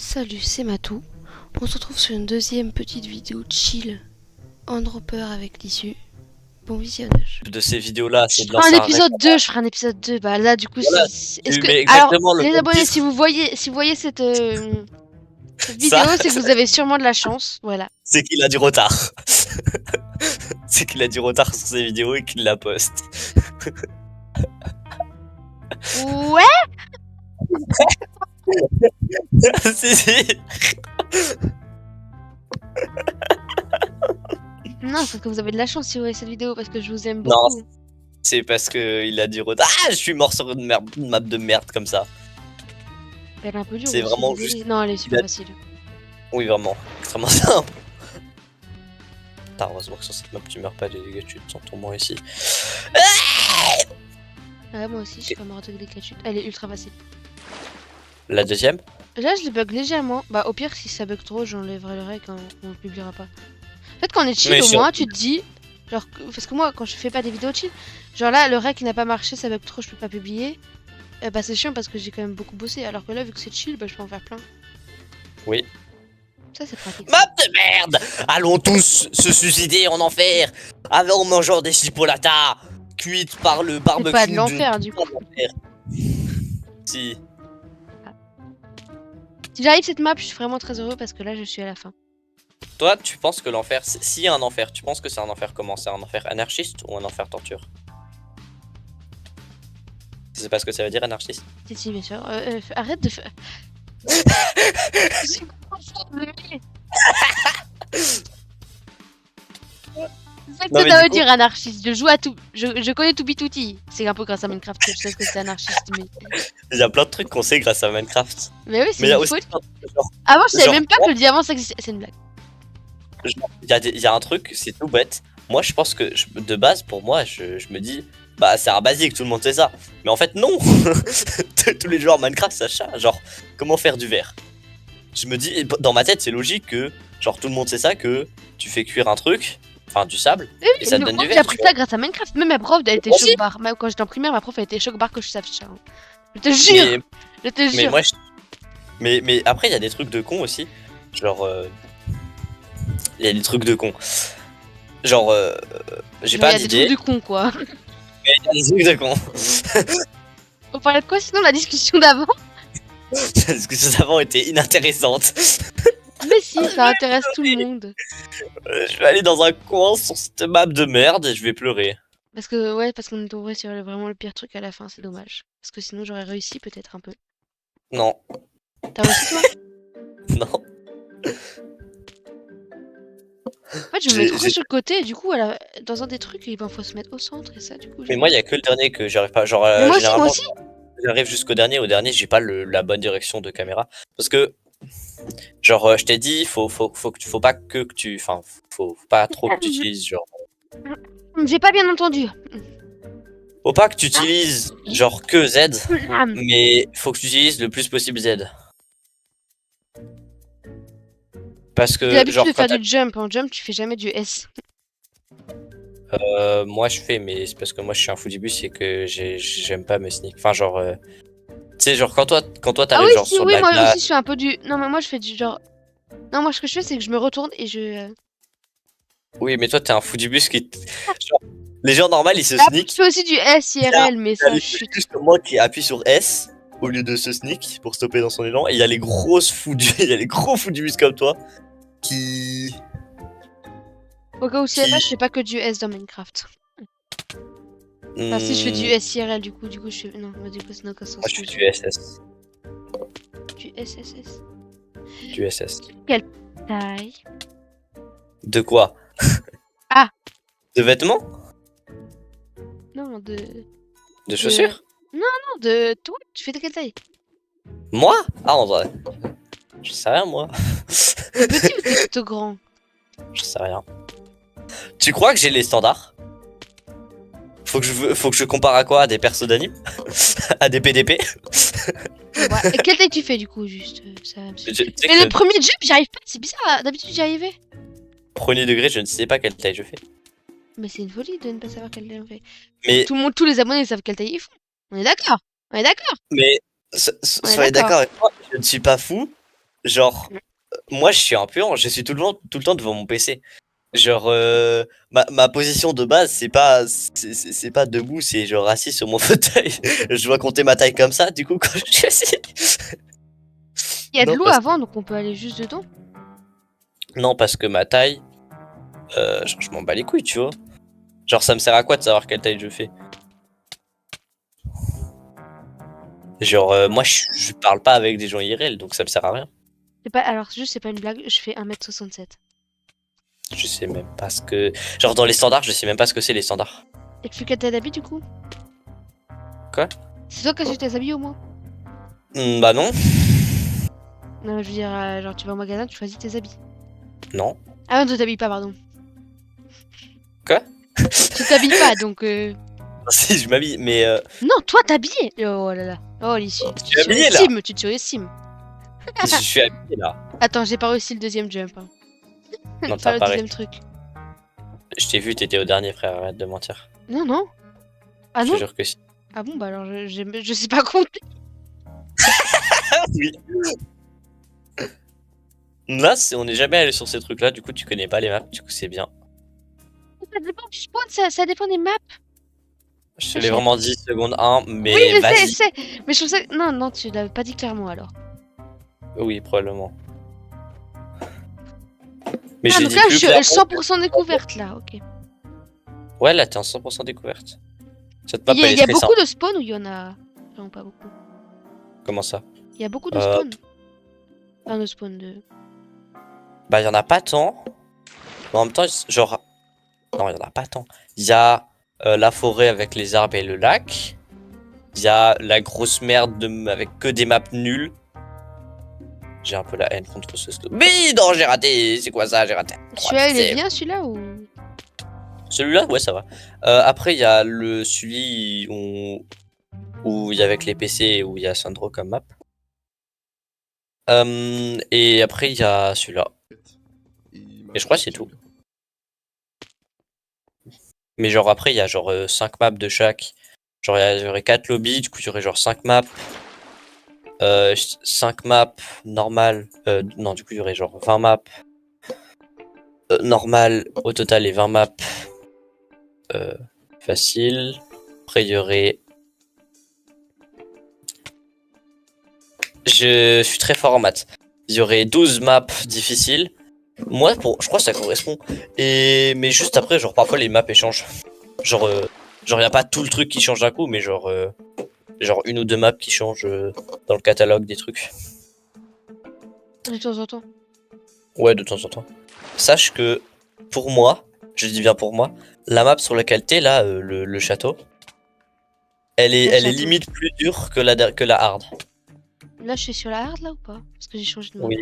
Salut, c'est Matou. On se retrouve sur une deuxième petite vidéo chill en dropper avec l'issue. Bon visionnage. De ces vidéos-là, c'est Je de ferai un lancer un épisode 2, je ferai un épisode 2. Bah là, du coup, Voilà, est-ce tu que... mets Alors, exactement le les même abonnés, titre. si vous voyez cette Ça, vidéo, c'est que vous avez sûrement de la chance. Voilà. c'est qu'il a du retard. C'est qu'il a du retard sur ses vidéos et qu'il la poste. Ouais. Si, si. Non, c'est que vous avez de la chance si vous voyez cette vidéo parce que je vous aime Non, beaucoup. c'est parce qu'il a du retard. Ah, je suis mort sur une map de merde comme ça. Elle est un peu dure. C'est aussi, vraiment désolée. juste- Non, elle est super Il a- facile. Oui, vraiment. Extrêmement simple. Putain, heureusement que sur cette map, tu meurs pas des dégâts, tu te sens ton mort ici. Ouais, moi aussi, je suis pas morte avec des catchutes. Elle est ultra facile. La deuxième? Là, je les bug légèrement. Bah, au pire, si ça bug trop, j'enlèverai le rec, hein, on le publiera pas. En fait, quand on est chill, Mais au sur- moins, tu te dis. Genre, parce que moi, quand je fais pas des vidéos chill, genre là, le rec il n'a pas marché, ça bug trop, je peux pas publier. Bah, c'est chiant parce que j'ai quand même beaucoup bossé. Alors que là, vu que c'est chill, bah, je peux en faire plein. Oui. Ça, c'est pratique. Map de merde! Allons tous se suicider en enfer en mangeant des chipolatas cuites par le barbecue. C'est pas de l'enfer, du coup. Si. Si j'arrive cette map, je suis vraiment très heureux parce que là, je suis à la fin. Toi, tu penses que l'enfer, s'il y a un enfer, tu penses que c'est un enfer comment? C'est un enfer anarchiste ou un enfer torture? Tu sais pas ce que ça veut dire anarchiste? Si, bien sûr. Arrête de faire. C'est Non, ça mais veut du coup- dire anarchiste. Je joue à tout. Je connais tout bitouti. C'est un peu grâce à Minecraft que je sais ce que c'est anarchiste. Mais, Il y a plein de trucs qu'on sait grâce à Minecraft. mais oui, Mais c'est il y a une aussi folie. plein de trucs, genre, Avant, je savais genre, même pas que le diamant ça existait. C'est une blague. il y a un truc, c'est tout bête. Moi, je pense que de base, pour moi, je me dis, bah, c'est un basique, tout le monde sait ça. Mais en fait, non. Tous les joueurs Minecraft savent ça. Genre, comment faire du verre. Je me dis, dans ma tête, c'est logique que, genre, tout le monde sait ça, que tu fais cuire un truc, enfin, du sable, et ça te donne du J'ai verre. appris ça grâce à Minecraft. Même ma prof, elle était Moi aussi. choc bar. Même quand j'étais en primaire, ma prof, elle était choc bar que je savais ça. Je te jure. Je te Mais jure. moi, mais après, il y a des trucs de con aussi. Genre, il y a des trucs de con. Genre, j'ai Genre, pas y a des d'idée, trucs de con, quoi. mais il y a des trucs de con. On parlait de quoi sinon la discussion d'avant? Parce que ça avant était inintéressante. Mais si, ça intéresse tout le monde. Je vais aller dans un coin sur cette map de merde et je vais pleurer. Parce que, ouais, parce qu'on est tombé sur vraiment le pire truc à la fin, c'est dommage. Parce que sinon, j'aurais réussi peut-être un peu. Non, T'as réussi, toi? non. En fait, je me mets trop sur le côté et du coup, dans un des trucs, il faut se mettre au centre et ça, du coup. Mais moi, il y a que le dernier que j'arrive pas. Genre, Mais moi aussi, généralement, moi aussi. j'arrive jusqu'au dernier. Au dernier, j'ai pas la bonne direction de caméra. Parce que, genre, je t'ai dit, faut pas que tu. Enfin, faut pas trop que tu utilises, genre. J'ai pas bien entendu. Faut pas que tu utilises, genre, que Z. Ah, Mais faut que tu utilises le plus possible Z. Parce J'ai que, l'habitude genre, de quand faire du jump. En jump, tu fais jamais du S. moi je fais, mais c'est parce que moi je suis un foodibus et que j'aime pas me sneak. Enfin, genre, tu sais, genre, quand toi Ah t'arrives, oui, genre, si, sur oui, la moi glace. aussi, je fais un peu du. Non, mais moi, je fais du genre. Non, moi, ce que je fais, c'est que je me retourne et je. Oui, mais toi t'es un foodibus qui. Genre, les gens normaux ils se Ah, je sneak. fais aussi du S IRL, mais ça, je suis. Juste moi qui appuie sur S au lieu de se sneak pour stopper dans son élan. Et il y a les grosses foodibus, il y a les gros foodibus comme toi qui. Au cas où tu sais pas, je fais pas que du S dans Minecraft. Enfin, si je fais du S IRL, du coup, je fais. Non, bah, du coup, c'est dans quel sens? Moi je fais du SS. Du SSS. Du SS. Taille. De quoi? Ah. De vêtements? Non, De chaussures? Non, de. Toi, tu fais de quelle taille? Moi? Ah, en vrai. Je sais rien, moi. T'es petit ou t'es plutôt grand? Je sais rien. Tu crois que j'ai les standards? Faut que je compare à quoi? À des persos d'anime? À des PDP? Ouais. Et quelle taille tu fais, du coup, juste ça me suffit. Tu sais Mais que le premier jump, j'y arrive pas, c'est bizarre. D'habitude, j'y arrivais. premier degré, je ne sais pas quelle taille je fais. Mais c'est une folie de ne pas savoir quelle taille on fait. Mais, Tout le monde, tous les abonnés savent quelle taille ils font. On est d'accord. On est d'accord. mais, On est soyez d'accord. d'accord avec moi, je ne suis pas fou. Genre, moi, je suis un puant, je suis tout le temps devant mon PC. Genre, ma position de base, c'est pas debout, c'est genre assis sur mon fauteuil. Je dois compter ma taille comme ça, du coup, quand je suis assis. Il y a de Non, l'eau avant, donc on peut aller juste dedans. non, parce que ma taille, genre, je m'en bats les couilles, tu vois. Genre, ça me sert à quoi de savoir quelle taille je fais? Genre, moi, je parle pas avec des gens IRL, donc ça me sert à rien. C'est pas... Alors, juste, c'est pas une blague, je fais 1m67. Je sais même pas ce que. Genre, dans les standards, je sais même pas ce que c'est les standards. Et tu fais tes habits du coup? Quoi? C'est toi qui achètes tes habits au moins? Bah non. Non, je veux dire, genre tu vas au magasin, tu choisis tes habits. Non. Ah non, tu t'habilles pas, pardon. Quoi? Tu t'habilles pas, donc Si, je m'habille, mais. Non, toi t'habillé. Oh là là. Oh, Lissi. Je suis habillé, là. Tu te surestimes. Je suis habillé là. Attends, j'ai pas réussi le deuxième jump. Hein. Non, Enfin, t'as le pas deuxième réussi. truc. Je t'ai vu, t'étais au dernier, frère, arrête de mentir. Non, non. Ah Je non? te jure que si. Ah bon, bah alors je sais pas compter. Oui. Là, on n'est jamais allé sur ces trucs-là, du coup, tu connais pas les maps, du coup, c'est bien. Ça dépend du spawn, ça dépend des maps. Je te l'ai vraiment dit, seconde 1, mais Oui, je vas-y. sais. Mais je trouve ça... Non, non, tu l'avais pas dit clairement alors. Oui, probablement. Mais Ah, j'ai donc dit là, plus je suis clairement. 100% découverte là, ok. Ouais, là, t'es en 100% découverte. Cette map, Il y a, elle est il y a très beaucoup simple. de spawns ou il y en a vraiment pas beaucoup? Comment ça? Il y a beaucoup de Euh, spawns. Enfin, de spawns de... Bah, il y en a pas tant. Mais en même temps, genre. Non, il y en a pas tant. Il y a la forêt avec les arbres et le lac. Il y a la grosse merde avec que des maps nulles. J'ai un peu la haine contre ce slow. Mais non, j'ai raté. C'est quoi ça? J'ai raté. Celui-là, il est bien, celui-là, ou... Celui-là, ouais, ça va. Après, il y a celui où il y a avec les PC où il y a Sandro comme map. Et après, il y a celui-là. Et je crois que c'est tout. Mais genre après, il y a genre 5 maps de chaque. Genre il y aurait 4 lobbies, du coup il y aurait genre 5 maps. 5 maps normales. Non, du coup il y aurait genre 20 maps. Normales au total et 20 maps faciles. Après il y aurait... Je suis très fort en maths. Il y aurait 12 maps difficiles. Moi, je crois que ça correspond. Mais juste après, genre parfois les maps échangent. Genre, y a pas tout le truc qui change d'un coup, mais genre une ou deux maps qui changent dans le catalogue des trucs. De temps en temps. Ouais, de temps en temps. Sache que pour moi, je dis bien pour moi, la map sur laquelle t'es là, le château, elle est limite plus dure que la hard. Là, je suis sur la hard, là, ou pas? Parce que j'ai changé de map. Oui.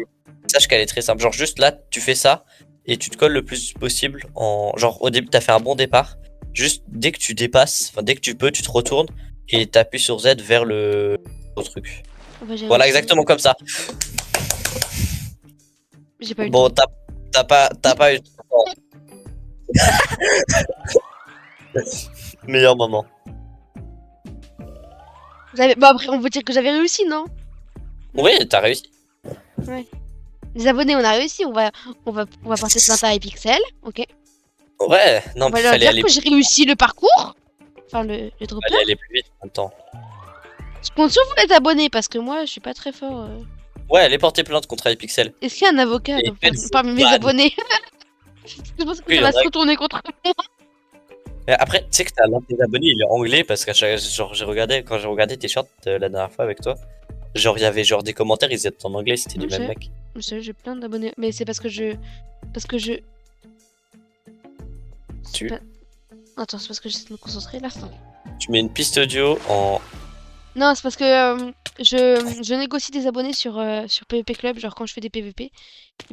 Sache qu'elle est très simple. Genre juste là, tu fais ça et tu te colles le plus possible en... Genre au début, t'as fait un bon départ. Juste dès que tu dépasses, enfin dès que tu peux, tu te retournes et t'appuies sur Z vers le truc. Bah, j'ai Voilà, réussi. exactement comme ça. J'ai pas eu le Bon, temps. t'as pas eu... Meilleur moment. Bon, après, on peut dire que j'avais réussi, non? Oui, t'as réussi. Les abonnés, on a réussi. On va porter plainte à Hypixel, ok? Ouais, non, On va mais leur fallait dire aller... que j'ai réussi le parcours. Enfin, le dropper. fallait aller plus vite en même temps. Je compte sur vous, les abonnés, parce que moi, je suis pas très fort. Ouais, allez porter plainte contre iPixel. Est-ce qu'il y a un avocat Et parmi mes ban. abonnés? Je pense que Oui, ça y en va a se retourner contre moi. Et après, tu sais que t'as l'un de tes abonnés, il est anglais parce que genre, quand j'ai regardé tes shorts la dernière fois avec toi, genre il y avait genre des commentaires, ils étaient en anglais, c'était du Ok. même mec. Je sais, j'ai plein d'abonnés. Mais c'est parce que je. Tu- Pas- Attends, c'est parce que j'essaie de me concentrer là. Tu mets une piste audio en... Non, c'est parce que je négocie des abonnés sur PvP Club, genre quand je fais des PvP. Et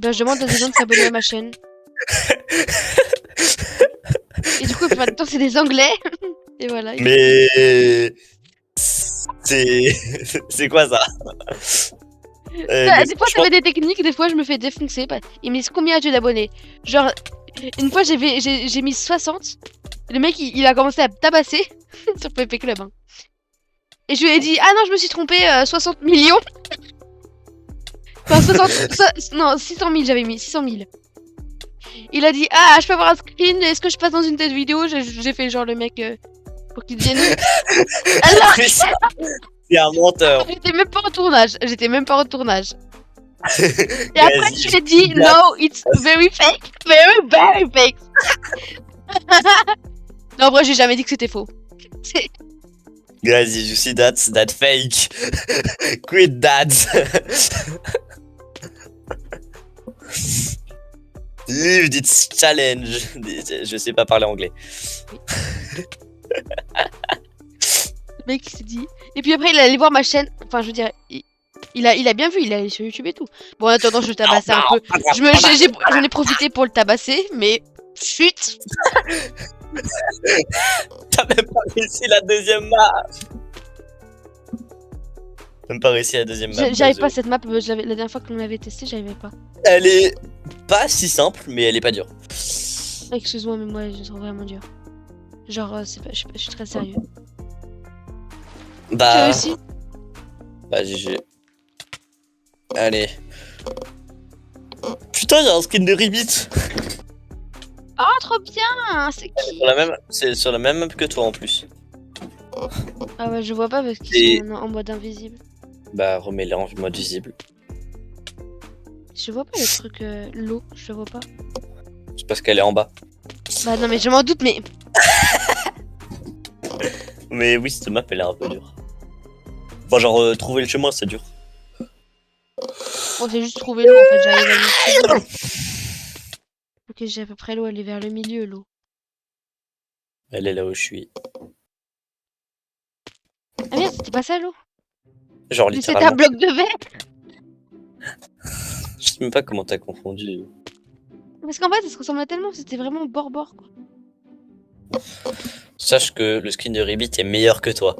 ben, je demande à des gens de s'abonner à ma chaîne. Et du coup, maintenant, c'est des anglais. Et voilà. Mais... C'est... c'est quoi ça? Des fois, ça fait des techniques, des fois, je me fais défoncer. Ils me disent combien as-tu d'abonnés? Genre, une fois, j'ai mis 60. Le mec, il a commencé à me tabasser sur PvP Club. Hein. Et je lui ai dit, ah non, je me suis trompé, 60 millions. Enfin, non, 600 000, j'avais mis 600 000. Il a dit, ah, je peux avoir un screen, est-ce que je passe dans une telle vidéo? J'ai fait genre le mec pour qu'il devienne. Alors, C'est un menteur. j'étais même pas en tournage. Et après, je lui ai dit, That- no, it's very fake. Very, very fake. Non, en vrai, j'ai jamais dit que c'était faux. Guys, did you see that fake? Quit that. Leave this challenge. Je sais pas parler anglais. Le mec, il s'est dit. Et puis après, il est allé voir ma chaîne. Enfin, je veux dire, il a bien vu, il est allé sur YouTube et tout. Bon, en attendant, je le tabassais un peu. J'en ai profité pour le tabasser, mais. Chut! T'as même pas réussi la deuxième map. Même pas réussi la deuxième map. J'arrive pas à cette map, la dernière fois que l'on l'avait testé, j'arrivais pas. Elle est pas si simple, mais elle est pas dure. Excuse-moi, mais moi, je trouve vraiment dur. Genre, je suis très sérieux. Tu Bah. réussi? Bah, GG. Allez. Putain, y'a un skin de Ribbit. Ah, trop bien! C'est qui? C'est sur la même map que toi en plus. Ah ouais, je vois pas parce qu'ils sont en mode invisible. Bah, remets-les en mode visible. Je vois pas le truc, l'eau, je le vois pas. C'est parce qu'elle est en bas. Bah non, mais je m'en doute, mais. Mais oui, cette map elle est un peu dure. Enfin, genre, trouver le chemin c'est dur. Bon, j'ai juste trouvé l'eau en fait, j'arrive à l'eau. Ok, j'ai à peu près l'eau, elle est vers le milieu, l'eau. Elle est là où je suis. Ah merde, c'était pas ça l'eau? Genre, Mais c'était littéralement. un bloc de verre! Je sais même pas comment t'as confondu. Parce qu'en fait, ça se ressemblait tellement, c'était vraiment bord-bord quoi. Sache que le skin de Ribbit est meilleur que toi.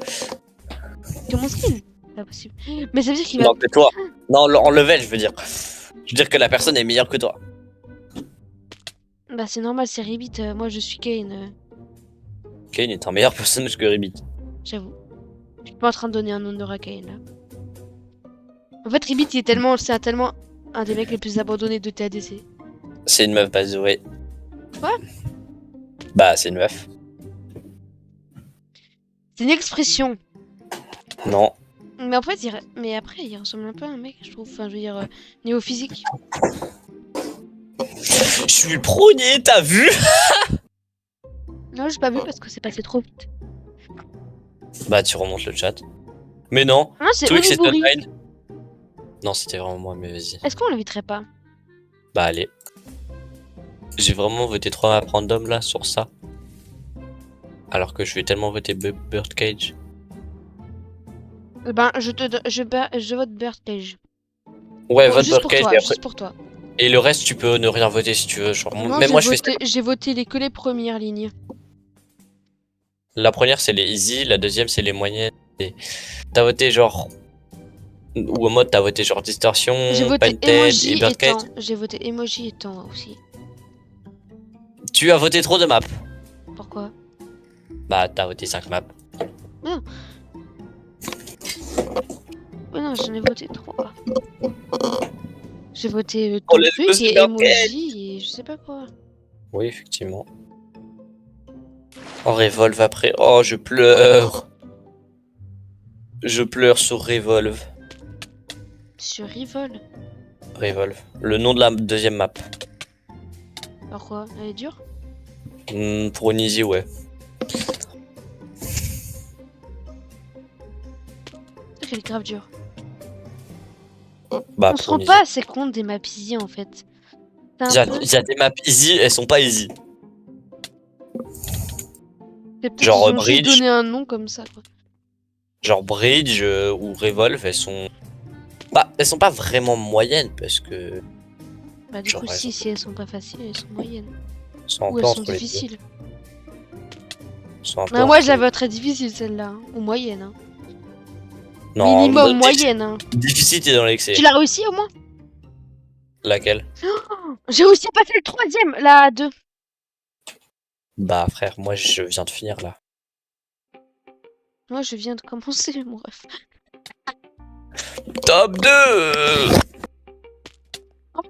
Que mon skin? Pas possible. Mais ça veut dire qu'il va. Non, que toi. Non, en level, je veux dire. Je veux dire que la personne est meilleure que toi. Bah c'est normal, c'est Ribbit, moi je suis Kane, Kane est un meilleur personnage que Ribbit. j'avoue. Je suis pas en train de donner un honneur à Kane là. En fait, Ribbit, c'est tellement un des mecs les plus abandonnés de TADC. C'est une meuf, by the way. Quoi? Bah, c'est une meuf. C'est une expression. Non. Mais en fait, mais après, il ressemble un peu à un mec, je trouve. Enfin, je veux dire, niveau physique. Je suis le premier, t'as vu? Non, j'ai pas vu parce que c'est passé trop vite. Bah, tu remontes le chat. Mais non. Non, c'est Twix et Oniguri. Tonline. Non, c'était vraiment moi, mais vas-y. Est-ce qu'on l'inviterait pas? Bah, allez. J'ai vraiment voté 3 maps random là sur ça. Alors que je vais tellement voter Birdcage. Ben, je vote Birdcage. Ouais, Bon, vote juste pour Birdcage toi, et après. juste pour toi. Et le reste, tu peux ne rien voter si tu veux. Genre, Non, même moi, je fais ça. j'ai voté que les premières lignes. La première, c'est les easy. La deuxième, c'est les moyennes. Et t'as voté genre. Ou en mode, t'as voté genre Distorsion, J'ai voté Painted et emoji et Birdcage. temps. J'ai voté emoji et temps aussi. Tu as voté trop de maps. Pourquoi? Bah, t'as voté 5 maps. Ouais, non, j'en ai voté 3. J'ai voté Oh, ton let's truc go, et Birdcage. emoji et je sais pas quoi. Oui, effectivement. Oh, Revolve après. Oh, je pleure. Je pleure sur Revolve. Sur Rivol. Revolve. Le nom de la deuxième map. Alors quoi? Elle est dure? Pour une easy, ouais. Elle est grave dure. Bah, On se pour rend une pas assez compte des maps easy en fait. C'est un peu- Il y a des maps easy, elles sont pas easy. c'est peut-être genre, qu'ils ont juste Bridge. donné un nom comme ça quoi. Genre Bridge ou Revolve, elles sont. Bah, elles sont pas vraiment moyennes parce que. Bah du Genre, coup elles si, sont- si elles sont pas faciles, elles sont moyennes. Elles sont un Ou peu elles sont entre les deux. difficiles. Elles sont un peu Bah, moi entre je la les deux. voterais difficile celle-là. Hein. Ou moyenne. Hein. Non, Minimum le- moyenne. Hein. Difficile, t'es dans l'excès. Tu l'as réussi au moins? Laquelle? J'ai réussi à passer le troisième, la 2. Bah, frère, moi je viens de finir là. Moi je viens de commencer mon ref. Top 2.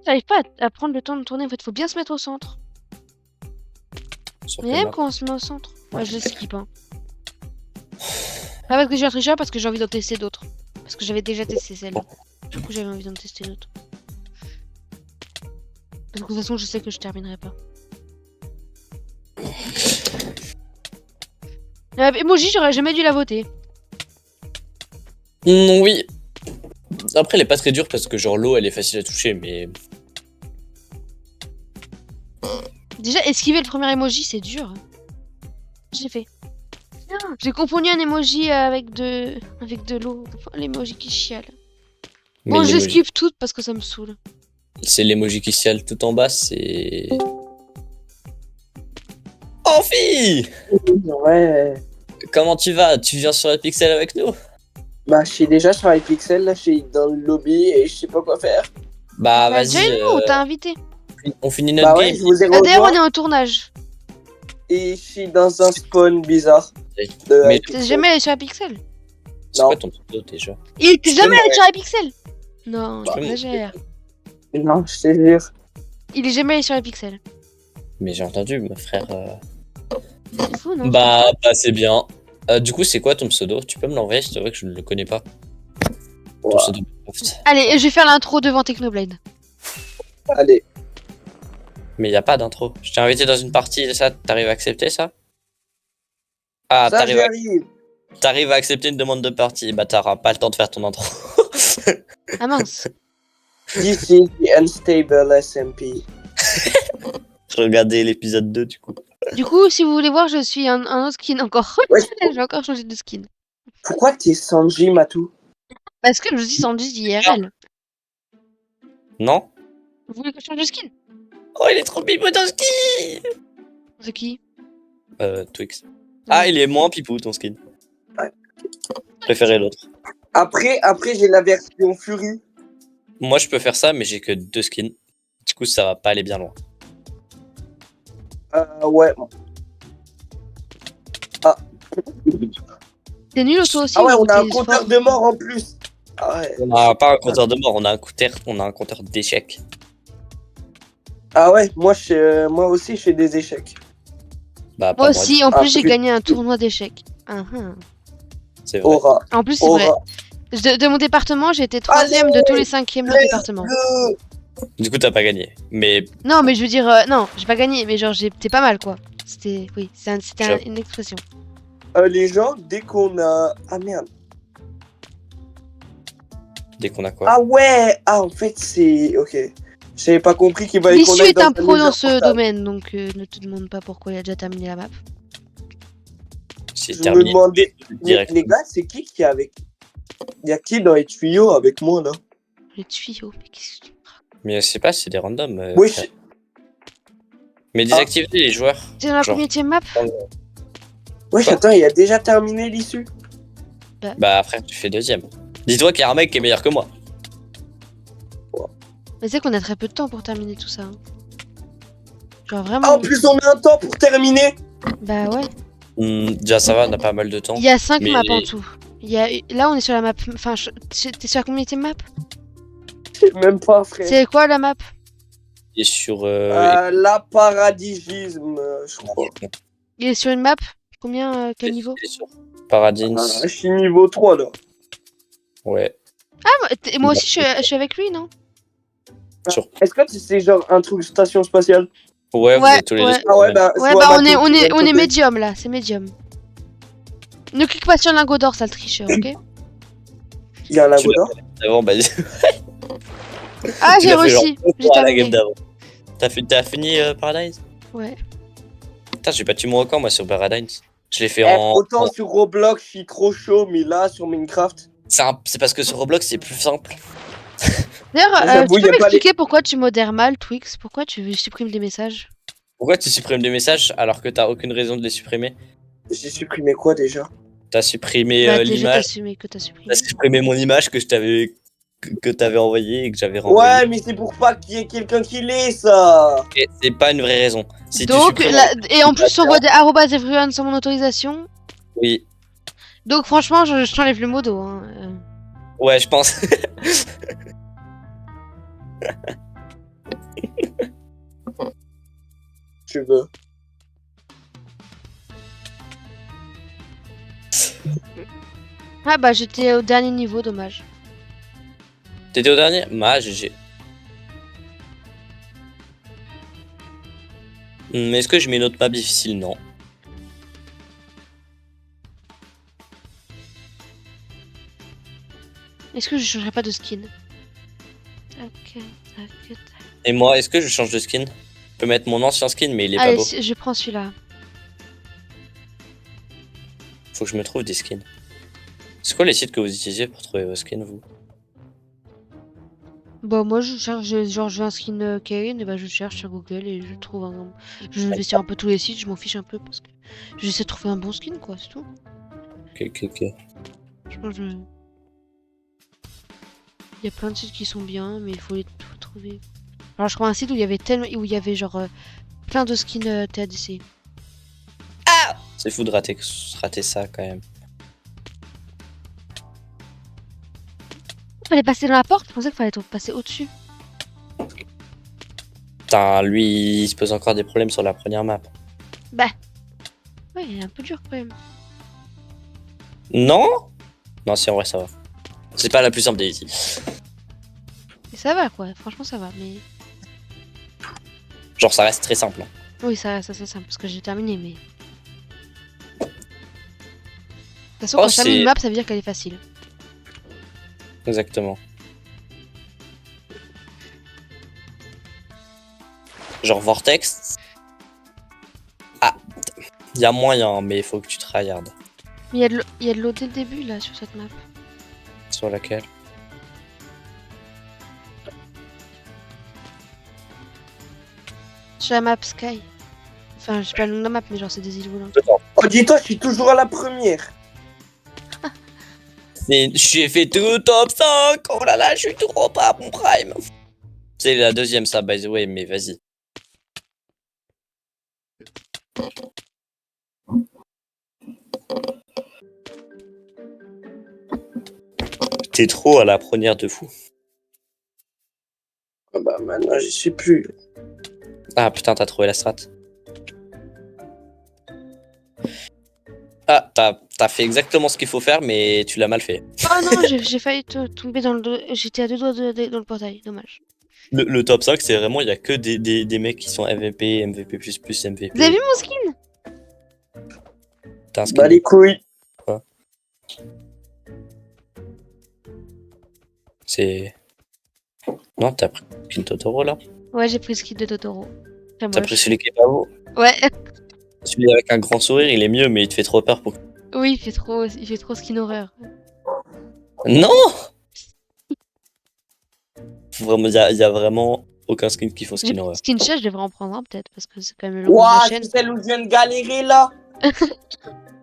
j'arrive pas à prendre le temps de tourner. En fait, faut bien se mettre au centre. Sur Mais quelle même map quand on se met au centre. Ouais, je skip. Hein. Pas parce que je suis un tricheur, parce que j'ai envie d'en tester d'autres. Parce que j'avais déjà testé celle-là. Du coup, j'avais envie d'en tester d'autres. Parce que de toute façon, je sais que je terminerai pas. Emoji, j'aurais jamais dû la voter. Oui. Après, elle est pas très dure parce que genre l'eau, elle est facile à toucher, mais Déjà, esquiver le premier emoji, c'est dur. J'ai fait. J'ai confondu un emoji avec de l'eau. Enfin, l'emoji qui chiale. Bon, je l'emoji- skip toutes parce que ça me saoule. c'est l'emoji qui chiale tout en bas, c'est. Oh fille, Ouais. comment tu vas? Tu viens sur Pixel avec nous? Bah, je suis déjà sur iPixel, là, je suis dans le lobby et je sais pas quoi faire. Bah Bah, déjà, vas-y, on t'a invité. on finit notre Bah ouais, game. je vous ai Bah, d'ailleurs, on rejoint est en tournage. et je suis dans un spawn bizarre. Oui. De Mais- iPixel. T'es jamais allé sur la Pixel? C'est Non. quoi ton pseudo déjà? Il t'es Je jamais sais, allé sur la Pixel? Non, Bah, j'exagère. Non, je te jure. Il est jamais allé sur la Pixel. Mais j'ai entendu, mon frère. C'est fou, non? Bah c'est bien. Du coup, c'est quoi ton pseudo? Tu peux me l'envoyer? C'est vrai que je ne le connais pas. Ton Ouais. pseudo Minecraft. Allez, je vais faire l'intro devant Technoblade. Allez. Mais y a pas d'intro. Je t'ai invité dans une partie, ça, t'arrives à accepter ça? Ah, Ça, j'y arrive. t'arrives à accepter une demande de partie, bah t'auras pas le temps de faire ton intro. Ah mince. This is the unstable SMP. Je regardais l'épisode 2 du coup. Du coup, si vous voulez voir, je suis un autre skin encore. Ouais. J'ai encore changé de skin. Pourquoi t'es Sanji, Matou? Parce que je suis Sanji d'IRL. Non? Vous voulez que je change de skin? Oh, il est trop pipou ton skin! De qui? Twix. Ah, il est moins pipou ton skin. Ouais. Je préférais l'autre. Après, j'ai la version Fury. Moi, je peux faire ça, mais j'ai que 2 skins. Du coup, ça va pas aller bien loin. Ouais. T'es nul toi aussi? Ah ouais, ou on a un t'es compteur fort? de mort en plus. Ah ouais. On a pas un compteur de mort, on a un compteur d'échecs. Ah ouais, moi aussi, je fais des échecs. Bah, pas Moi aussi, en Ah, plus j'ai plus- gagné un tournoi d'échecs. C'est vrai. Aura. En plus, c'est Aura. vrai. De mon département, j'ai été troisième de tous les cinquièmes de Let's département. go. Du coup, t'as pas gagné. Mais Non, mais je veux dire, non, j'ai pas gagné, mais genre, c'était pas mal quoi. C'était, oui, c'était une expression. Les gens, dès qu'on a... Ah merde. dès qu'on a quoi? Ah ouais. Ah, en fait, c'est... Ok. J'avais pas compris qu'il fallait qu'on L'issue aille est un un pro dans univers ce portable. domaine, donc ne te demande pas pourquoi il a déjà terminé la map. C'est Je me terminé demandais... direct. Les gars, c'est qui est avec... Y a qui dans les tuyaux avec moi, là? Les tuyaux, mais qu'est-ce que tu... Mais je sais pas, c'est des randoms. Oui, frère. Mais désactivez les joueurs. T'es dans la Genre. communauté map? Wesh, Quoi attends, il a déjà terminé l'issue. Bah après, tu fais deuxième. Dis-toi qu'il y a un mec qui est meilleur que moi. Mais c'est qu'on a très peu de temps pour terminer tout ça. Hein. Genre Ah, vraiment. en plus, on met un temps pour terminer. Bah ouais. Déjà, ça va, on a pas mal de temps. Il y a 5 Mais- maps en tout. Là, on est sur la map. Enfin, t'es sur la communauté map? Je sais même pas, frère. C'est quoi la map? Et sur. La paradigisme, je crois. Il est sur une map? Combien? Quel niveau? et sur Paradins. Ah, je suis niveau 3, là. Ouais. Moi aussi, je suis avec lui, non? Est-ce que c'est genre un truc station spatiale? Ouais, vous Ouais, êtes tous les ouais. deux. Ah ouais, bah, Ouais, soit bah Matou on qui vient de est sauter. médium là, c'est médium. Ne clique pas sur le lingot d'or, sale tricheur, ok? Il y a un Tu lingot l'as d'or. Avant, bah. Ah, tu j'ai l'as fait genre réussi. deux J'ai fois à la game terminé. d'avant. T'as fini Paradise? Ouais. Putain, j'ai battu mon record moi sur Paradise. Je l'ai fait Eh, en. autant sur Roblox, je suis trop chaud, mais là, sur Minecraft. C'est parce que sur Roblox c'est plus simple. D'ailleurs, J'avoue, tu y peux a pas m'expliquer pourquoi tu modères mal Twix? Pourquoi tu supprimes des messages? Pourquoi tu supprimes des messages alors que t'as aucune raison de les supprimer? J'ai supprimé quoi déjà? T'as supprimé Bah, déjà, l'image. t'as assumé que t'as supprimé. T'as supprimé mon image que je t'avais que t'avais envoyé et que j'avais renvoyé. Ouais, mais c'est pour pas qu'il y ait quelqu'un qui l'ait, ça. Et c'est pas une vraie raison. Si tu Donc, supprimes- et en plus, on voit des arrobas everyone sans mon autorisation. Oui. Donc, franchement, je t'enlève le modo. Hein. Ouais, je pense. tu veux. Ah bah j'étais au dernier niveau, dommage. T'étais au dernier? Bah, GG. Est-ce que je mets une autre map difficile? Non. Est-ce que je changerais pas de skin? Ok, ok. Et moi, est-ce que je change de skin? Je peux mettre mon ancien skin, mais il est pas Allez, beau. je prends celui-là. Faut que je me trouve des skins. C'est quoi les sites que vous utilisez pour trouver vos skins, vous? Bah moi je cherche, genre je veux un skin Kayn, et bah je cherche sur Google et je trouve un... Je vais sur un peu tous les sites, je m'en fiche un peu parce que j'essaie de trouver un bon skin quoi, c'est tout. Ok. Franchement, il y a plein de sites qui sont bien, mais il faut les trouver. Alors je trouve un site où il y avait tellement... où il y avait genre plein de skins TADC. C'est fou de rater ça quand même. Fallait passer dans la porte, je pensais qu'il fallait passer au-dessus. Putain, lui, il se pose encore des problèmes sur la première map. Bah. Ouais, il est un peu dur quand même. Non? Non, si, en vrai, ça va. C'est pas la plus simple des easy. Mais ça va quoi, franchement ça va, mais... Genre, ça reste très simple. Hein. Oui, ça c'est simple, parce que j'ai terminé, mais... De toute façon, Oh, quand je termine c'est- une map, ça veut dire qu'elle est facile. Exactement. Genre, Vortex. Ah, il y a moyen, mais il faut que tu tryhardes. Mais il y a de l'eau dès le début, là, sur cette map. Sur laquelle? Sur la map Sky. Enfin, je sais pas le nom de la map, mais genre, c'est des îles volantes. Oh, dis-toi, je suis toujours à la première. J'ai fait tout top 5. Oh là là, je suis trop pas à mon prime. C'est la deuxième, ça, by the way, mais vas-y. T'es trop à la première de fou. Ah bah maintenant, j'y suis plus. Ah putain, t'as trouvé la strat. Ah, t'as fait exactement ce qu'il faut faire, mais tu l'as mal fait. Oh non, j'ai failli tomber dans le dos. J'étais à deux doigts dans le portail, dommage. Le top 5, c'est vraiment, il y a que des mecs qui sont MVP, MVP++, MVP. Vous avez vu mon skin? T'as un skin. Bah les couilles. C'est... Non, t'as pris le skin Totoro, là? Ouais, j'ai pris le skin de Totoro. Très T'as moche. pris celui qui est pas beau? Ouais. Celui avec un grand sourire, il est mieux, mais il te fait trop peur pour... Oui, il fait trop skin horreur. Non! Vraiment, il y a vraiment aucun skin qui font skin horror. Skin chat, je devrais en prendre un peut-être, parce que c'est quand même le logo de Ouah, ma c'est chaîne. celle où je viens de galérer là.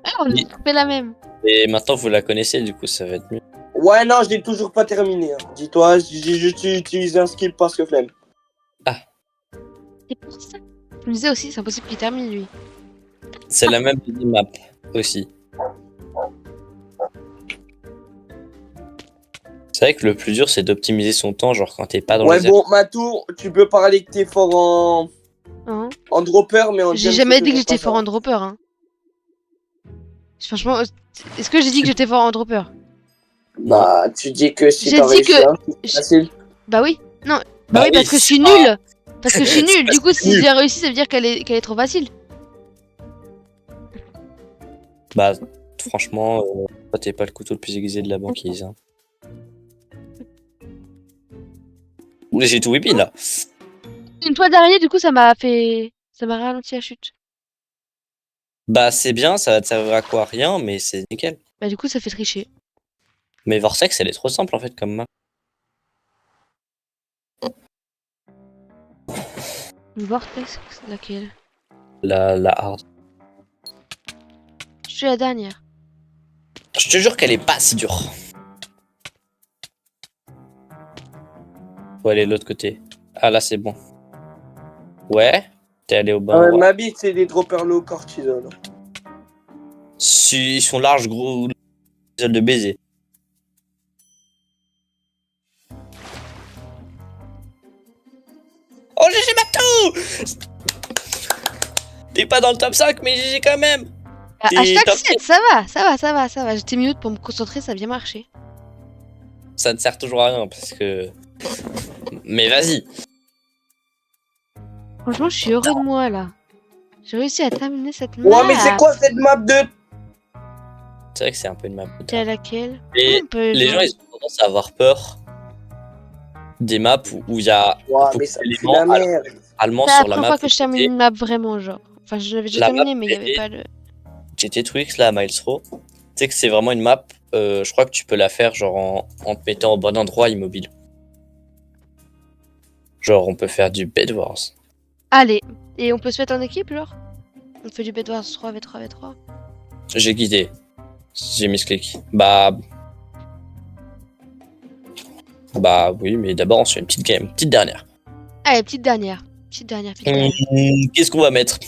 Ah, on a fait la même. Et maintenant, vous la connaissez, du coup, ça va être mieux. Ouais, non, je l'ai toujours pas terminé. Hein. Dis-toi, j'ai juste utilisé un skill parce que flemme. C'est pour ça. Je me disais aussi, c'est impossible qu'il termine lui. C'est la même map aussi. C'est vrai que le plus dur, c'est d'optimiser son temps, genre quand t'es pas dans Ouais, les airs. bon, Matou, tu peux parler que t'es fort Hein, en dropper, mais en j'ai jump, jamais c'est dit que toujours j'étais pas fort ça. en dropper. Hein. Franchement, est-ce que j'ai dit que j'étais fort en dropper? Bah, tu dis que si J'ai t'en dit réussis que- un, c'est facile. Bah oui. Non. Bah, Bah oui, oui, parce que je suis c'est nulle. Parce que je suis C'est nulle. parce Du coup, que si nul. j'ai réussi, ça veut dire qu'elle est trop facile. Bah, franchement, toi, t'es pas le couteau le plus aiguisé de la banquise. Hein. J'ai tout whippé là. Une toile d'araignée, du coup, ça m'a ralenti la chute. Bah, c'est bien, ça va te servir à quoi? Rien, mais c'est nickel. Bah, du coup, ça fait tricher. Mais Vortex, elle est trop simple en fait comme map. Une vortex, c'est laquelle? La hard. Je suis la dernière. Je te jure qu'elle est pas si dure. Faut aller de l'autre côté. Ah là, c'est bon. Ouais, t'es allé au bon Ouais, endroit. ma bite, c'est des droppers low cortisol. Si, ils sont larges, gros, de baiser. Oh, GG Matou! T'es pas dans le top 5, mais GG quand même. Ah, T'es hashtag top 7, ça va. J'étais minute pour me concentrer, ça a bien marché. Ça ne sert toujours à rien parce que. Mais vas-y. Franchement, je suis heureux de moi là. J'ai réussi à terminer cette map. Ouais, mais c'est quoi cette map de... C'est vrai que c'est un peu une map. T'es à laquelle? Et On peut les gens, jouer. ils ont tendance à avoir peur des maps où il y a Ouais, beaucoup mais ça me fout d'éléments la merde. allemands C'est la sur la première map. fois que je termine une map vraiment, genre. Enfin, je l'avais déjà La map terminé, mais il y avait était- pas le. J'étais Twix là à Miles Row. Tu sais que c'est vraiment une map, je crois que tu peux la faire genre en te mettant au bon endroit immobile. Genre on peut faire du Bed Wars. Allez, et on peut se mettre en équipe, genre? On fait du Bed Wars 3v3v3. J'ai guidé. J'ai mis ce clic. Bah oui, mais d'abord on se fait une petite game, petite dernière. Allez, petite dernière. Petite dernière. Qu'est-ce qu'on va mettre?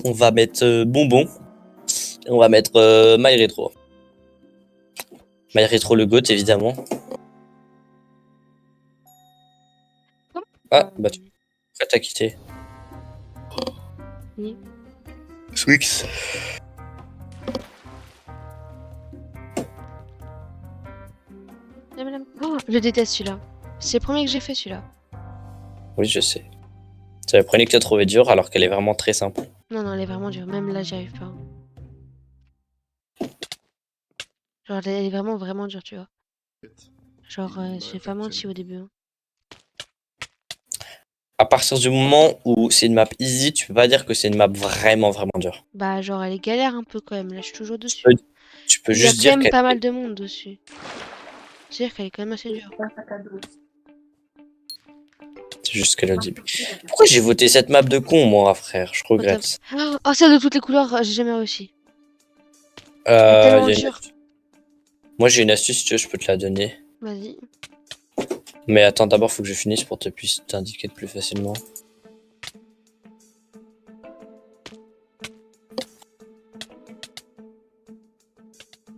On va mettre Bonbon. Et on va mettre My Retro. My Retro le GOAT évidemment. Ah bah tu t'as quitté. Oui. Swix. Oh, je déteste celui-là. C'est le premier que j'ai fait, celui-là. Oui, je sais. C'est la première que tu as trouvé dur alors qu'elle est vraiment très simple. Non, elle est vraiment dure. Même là, j'y arrive pas. Genre, elle est vraiment dure, tu vois. Genre, j'ai pas menti au début. Hein. À partir du moment où c'est une map easy, tu peux pas dire que c'est une map vraiment dure. Bah, genre, elle est galère un peu quand même. Là, je suis toujours dessus. Tu peux Il y a juste quand dire même qu'elle pas mal de monde dessus. C'est-à-dire qu'elle est quand même assez dure. C'est juste qu'elle a dit. Pourquoi j'ai voté cette map de con, moi, frère? Je regrette. Oh, celle de toutes les couleurs, j'ai jamais réussi. Euh, Tellement y a une dur. astuce. Moi, j'ai une astuce, si tu veux, je peux te la donner. Vas-y. Mais attends, d'abord, faut que je finisse pour que tu puisses t'indiquer plus facilement.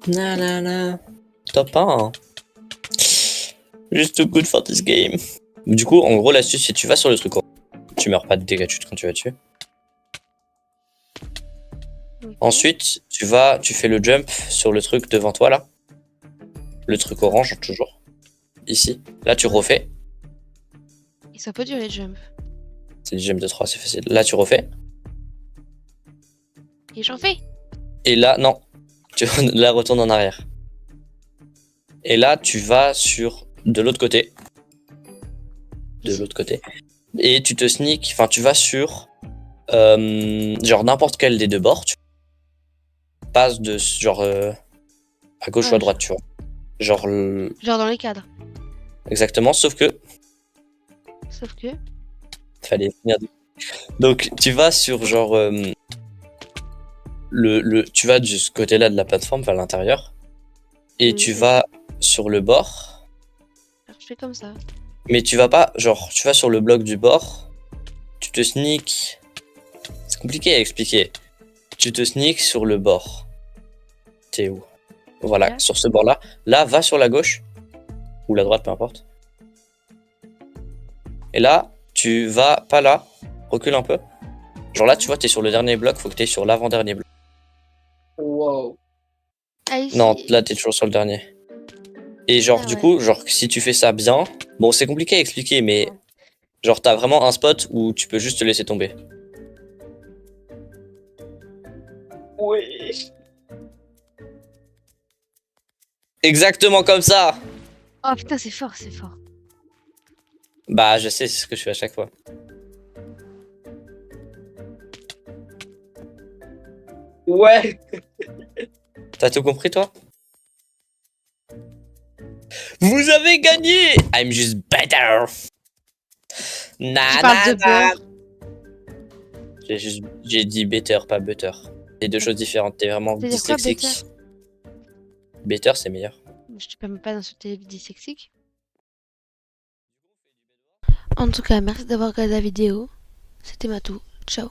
Nanana. Top 1. Hein. Just too good for this game. Du coup, en gros, l'astuce, si tu vas sur le truc, tu meurs pas de dégâts chute quand tu vas dessus. Okay. Ensuite, tu fais le jump sur le truc devant toi là. Le truc orange, toujours. Ici. Là, tu refais. Ils sont pas durs les jumps. C'est du jump de 3, c'est facile. Là, tu refais. Et j'en fais. Et là, non. Tu la retournes en arrière. Et là, tu vas sur de l'autre côté. De l'autre côté. Et tu te sneak. Enfin, tu vas sur genre n'importe quel des deux bords. Tu passes de genre à gauche ou à droite, tu vois. Genre dans les cadres. Exactement, sauf que fallait finir. Donc tu vas sur genre tu vas de ce côté-là de la plateforme vers l'intérieur et tu vas sur le bord. Alors, je fais comme ça. Mais tu vas pas genre tu vas sur le bloc du bord, tu te sneak. C'est compliqué à expliquer. Tu te sneak sur le bord. T'es où? Voilà, sur ce bord-là. Là, va sur la gauche ou la droite, peu importe. Et là, tu vas pas là, recule un peu. Genre là, tu vois, t'es sur le dernier bloc, faut que t'es sur l'avant-dernier bloc. Wow. Ah, ici. Non, là, t'es toujours sur le dernier. Et genre, du coup, genre, si tu fais ça bien, bon, c'est compliqué à expliquer, mais genre, t'as vraiment un spot où tu peux juste te laisser tomber. Oui. Exactement comme ça. Oh putain, c'est fort, c'est fort. Bah, je sais, c'est ce que je fais à chaque fois. Ouais. T'as tout compris, toi? Vous avez gagné! I'm just better! Tu parles de beurre. J'ai dit better, pas butter. C'est deux choses différentes. T'es vraiment dyslexique. Better, c'est meilleur. Je te permets pas d'insulter les dyslexiques. En tout cas, merci d'avoir regardé la vidéo. C'était Matou. Ciao.